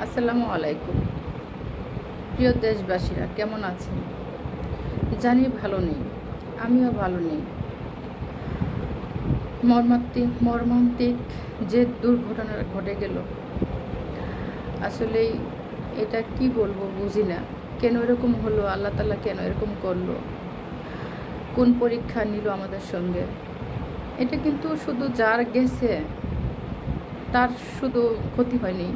আসসালামু আলাইকুম। প্রিয় দেশবাসীরা, কেমন আছেন? জানি ভালো নেই, আমিও ভালো নেই। মর্মান্তিক যে দুর্ঘটনা ঘটে গেল, আসলেই এটা কি বলবো বুঝি না। কেন এরকম হলো? আল্লাহ তাআলা কেন এরকম করলো? কোন পরীক্ষা নিল আমাদের সঙ্গে? এটা কিন্তু শুধু যার গেছে তার শুধু ক্ষতি হয়নি,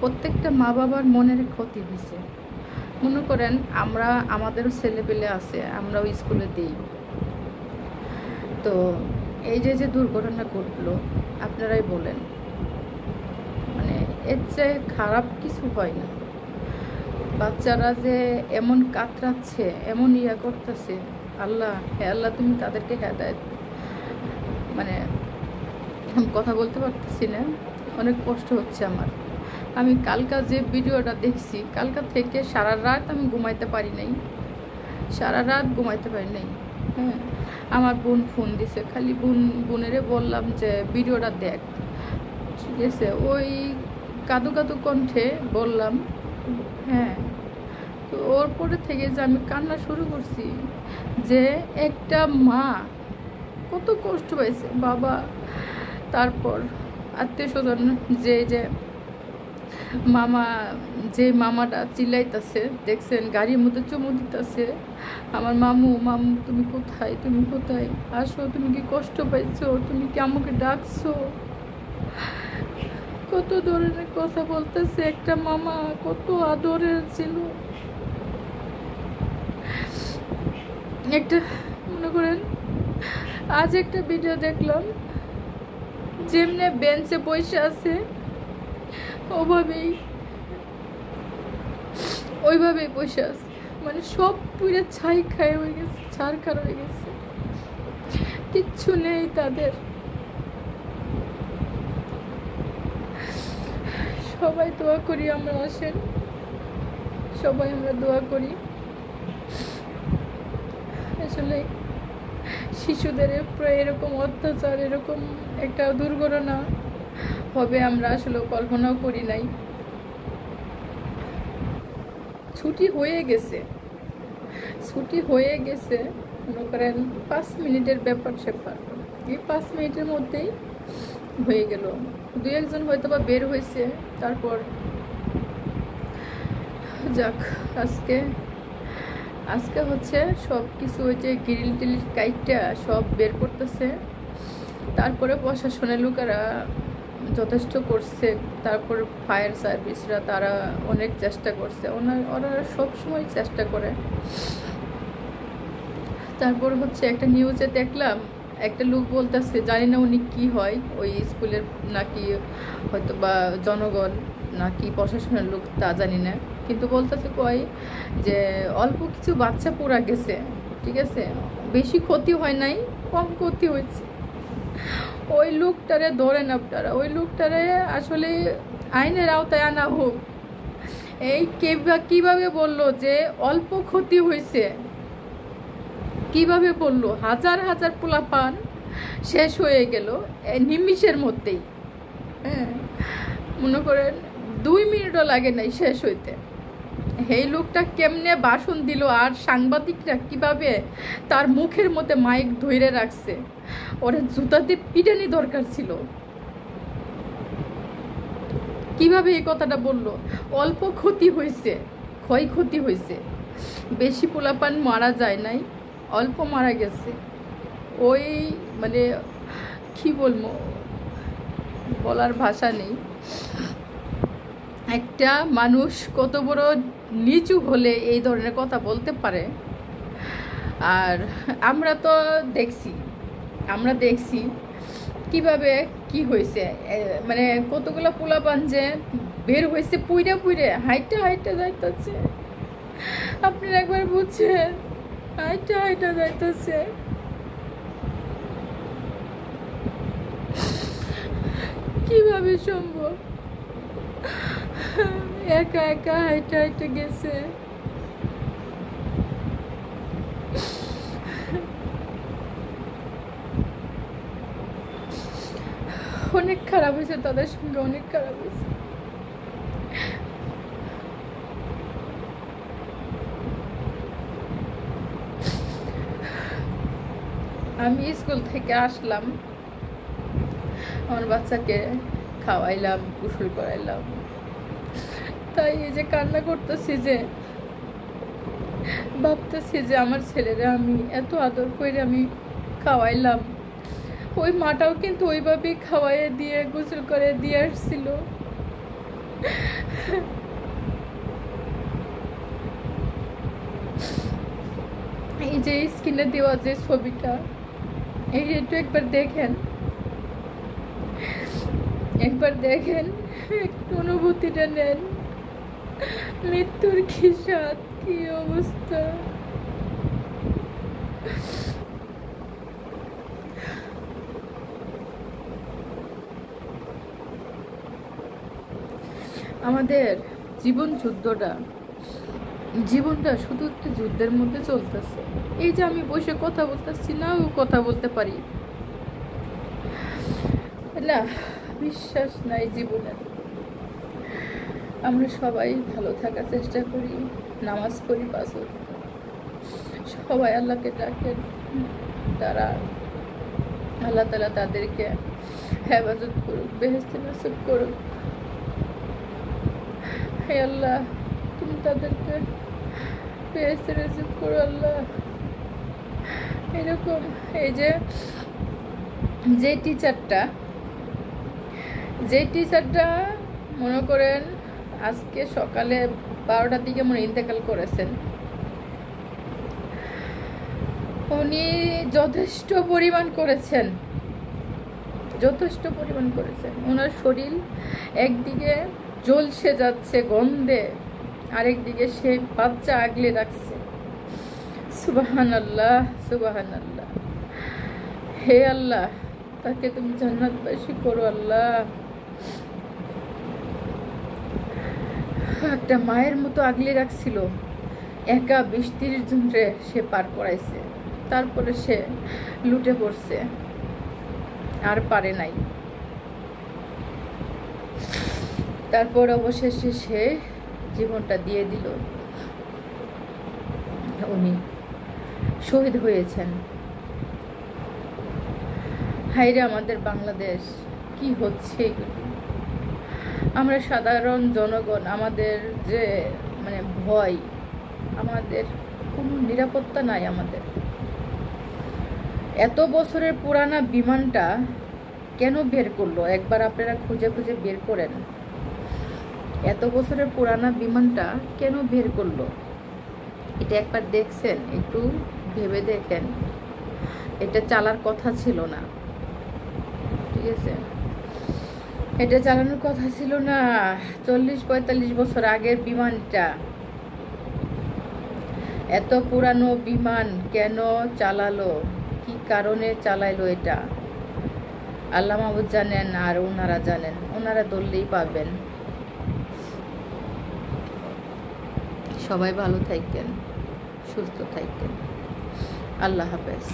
প্রত্যেকটা মা বাবার মনের ক্ষতি হয়েছে। মনে করেন আমাদেরও ছেলেপেলে আছে, আমরাও স্কুলে দিই। তো এই যে দুর্ঘটনা ঘটলো, আপনারাই বলেন, মানে এর চেয়ে খারাপ কিছু হয় না। বাচ্চারা যে এমন কাতরাচ্ছে, এমন করতেছে, আল্লাহ হে আল্লাহ, তুমি তাদেরকে হেদায়েত, মানে আমি কথা বলতে পারতেছি না, অনেক কষ্ট হচ্ছে আমার। আমি কালকা যে ভিডিওটা দেখছি, কালকা থেকে সারা রাত আমি ঘুমাইতে পারি নাই, হ্যাঁ। আমার বোন ফোন দিছে, খালি বোনেরে বললাম যে ভিডিওটা দেখ, ঠিক আছে। ওই কাদু কাদু কণ্ঠে বললাম, হ্যাঁ। তো ওর পরে থেকে যে আমি কান্না শুরু করছি, যে একটা মা কত কষ্ট পাইছে, বাবা, তারপর আত্মীয় স্বজন, যে মামা, যে মামাটা চিল্লাইতেছে, দেখছেন গাড়ির মধ্যে চুমু দিতেছে, আমার মামু, তুমি কোথায়, আসো, তুমি কি কষ্ট পাইছো, তুমি কি আমাকে ডাকছো? কত ধরনের কথা বলতেছে একটা মামা, কত আদরের ছিল একটা। মনে করেন আজ একটা ভিডিও দেখলাম, যেমনে বেঞ্চে বসে আছে ওইভাবেই বসে আছে, মানে সব পুরো ছাই খায় হয়ে গেছে, ছাড়খাড় হয়ে গেছে, কিচ্ছু নেই তাদের। সবাই দোয়া করি, আমরা আসেন, সবাই আমরা দোয়া করি। আসলে শিশুদের উপরে এরকম অত্যাচার, এরকম একটা দুর্ঘটনা হবে আমরা আসলে কল্পনাও করি নাই। ছুটি হয়ে গেছে, মনে করেন 5 মিনিটের ব্যাপার স্যাপার, এই 5 মিনিটের মধ্যেই হয়ে গেল। 2-1 হয়তো বা বের হয়েছে, তারপর যাক, আজকে হচ্ছে সব কিছু, ওই যে গ্রিল টিলির কাইটটা সব বের করতেছে। তারপরে প্রশাসনের লোকেরা যথেষ্ট করছে, তারপর ফায়ার সার্ভিসরা তারা অনেক চেষ্টা করছে, ওরা সবসময় চেষ্টা করে। তারপর হচ্ছে একটা নিউজে দেখলাম, একটা লোক বলতেছে, জানি না উনি কি হয়, ওই স্কুলের নাকি হয়তো বা জনগণ নাকি প্রশাসনের লোক, তা জানি না, কিন্তু বলতেছে যে অল্প কিছু বাচ্চা পোড়া গেছে, ঠিক আছে, বেশি ক্ষতি হয় নাই, কম ক্ষতি হয়েছে। ওই লোকটারে ধরেন আপনারা, ওই লোকটারে আসলে আইনের আওতায় আনা হোক। এই কিভাবে বললো যে অল্প ক্ষতি হয়েছে? কিভাবে বললো? হাজার হাজার পোলাপান শেষ হয়ে গেল নিমিষের মধ্যেই, হ্যাঁ। মনে করেন 2 মিনিটও লাগে নাই শেষ হইতে। এই লোকটা কেমনে ভাষণ দিল, আর সাংবাদিকরা কিভাবে তার মুখের মধ্যে মাইক ধরে রাখছে, ওরা জুতা দিয়ে পিটানি দরকার ছিল। কিভাবে এই কথাটা বললো? অল্প ক্ষতি হয়েছে, ক্ষয়ক্ষতি হয়েছে, বেশি পোলাপান মারা যায় নাই, অল্প মারা গেছে। ওই মানে কি বলবো, বলার ভাষা নেই। একটা মানুষ কত বড় নিচু হলে এই ধরনের কথা বলতে পারে? আর আমরা দেখছি কিভাবে কি হয়েছে, মানে কতগুলো পোলাপান যে বের হয়েছে, পুইরে হাইটা যাইতেছে, আপনারা একবার বুঝছেন, হাইটা যাইতেছে। কিভাবে সম্ভব? একা হাইটা গেছে। অনেক খারাপ হয়েছে তাদের সঙ্গে, অনেক খারাপ হয়েছে। আমি স্কুল থেকে আসলাম, আমার বাচ্চাকে খাওয়াইলাম, গোসল করাইলাম, তাই এই যে কান্না করতেছি, যে ভাবতেছি যে আমার ছেলেরা আমি এত আদর করে আমি খাওয়াইলাম, ওই মাটাও কিন্তু ওইভাবেই খাওয়াইয়ে দিয়ে গোসল করে দিয়ে আসছিল। এই যে স্ক্রিনে দেওয়া যে ছবিটা, এই একটু একবার দেখেন, একবার দেখেন, একটু অনুভূতিটা নেন। মৃত্যুর কি স্বাদ, কি অবস্থা। আমাদের জীবনটা শুধু একটা যুদ্ধের মধ্যে চলতেছে। এই যে আমি বসে কথা বলতেছি না, ও কথা বলতে পারি না, বিশ্বাস নাই জীবনের। আমরা সবাই ভালো থাকার চেষ্টা করি, নামাজ পড়ি 5 ওয়াক্ত, সবাই আল্লাহকে ডাকেন, তারা আল্লাহ তাআলা তাদেরকে হেফাজত করুক, বেহেশতে নসিব করুক। হে আল্লাহ, তুমি তাদেরকে বেহেশতে নসিব করো আল্লাহ। এরকম এই যে টিচারটা মনে করেন আজকে সকালে 12টার দিকে মনে ইন্তেকাল করেছেন। উনি যথেষ্ট পরিমাণ করেছেন। ওনার শরীর একদিকে জ্বলসে যাচ্ছে গন্ধে, আরেকদিকে সে বাচ্চা আগলে রাখছে। সুবহানাল্লাহ, সুবহানাল্লাহ। হে আল্লাহ, তাকে তুমি জান্নাতবাসী করো আল্লাহ। একটা মায়ের মতো আগলে রাখছিল, একা 20-30 জনরে সে পার করাইছে, তারপরে সে লুটে পড়ছে, আর পারে নাই। তারপর অবশেষে সে জীবনটা দিয়ে দিল। উনি শহীদ হয়েছেন। হায়রে আমাদের বাংলাদেশ, কি হচ্ছে এগুলো। আমরা সাধারণ জনগণ, আমাদের যে মানে ভয়, আমাদের কোনো নিরাপত্তা নাই। আমাদের এত বছরের পুরানা বিমানটা কেন বের করলো? একবার আপনারা খুঁজে খুঁজে বের করেন, এত বছরের পুরানা বিমানটা কেন বের করলো? এটা একবার দেখছেন? একটু ভেবে দেখেন। এটা চালার কথা ছিল না, ঠিক আছে? এটা চালানোর কথা ছিল না। 40-45 বছর আগের বিমানটা, এত পুরানো বিমান কেন চালালো? কি কারণে চালাইলো? এটা আল্লাহ মাহবুব জানেন, আর ওনারা জানেন। ওনারা ধরলেই পাবেন। সবাই ভালো থাকেন, সুস্থ থাকেন। আল্লাহ হাফেজ।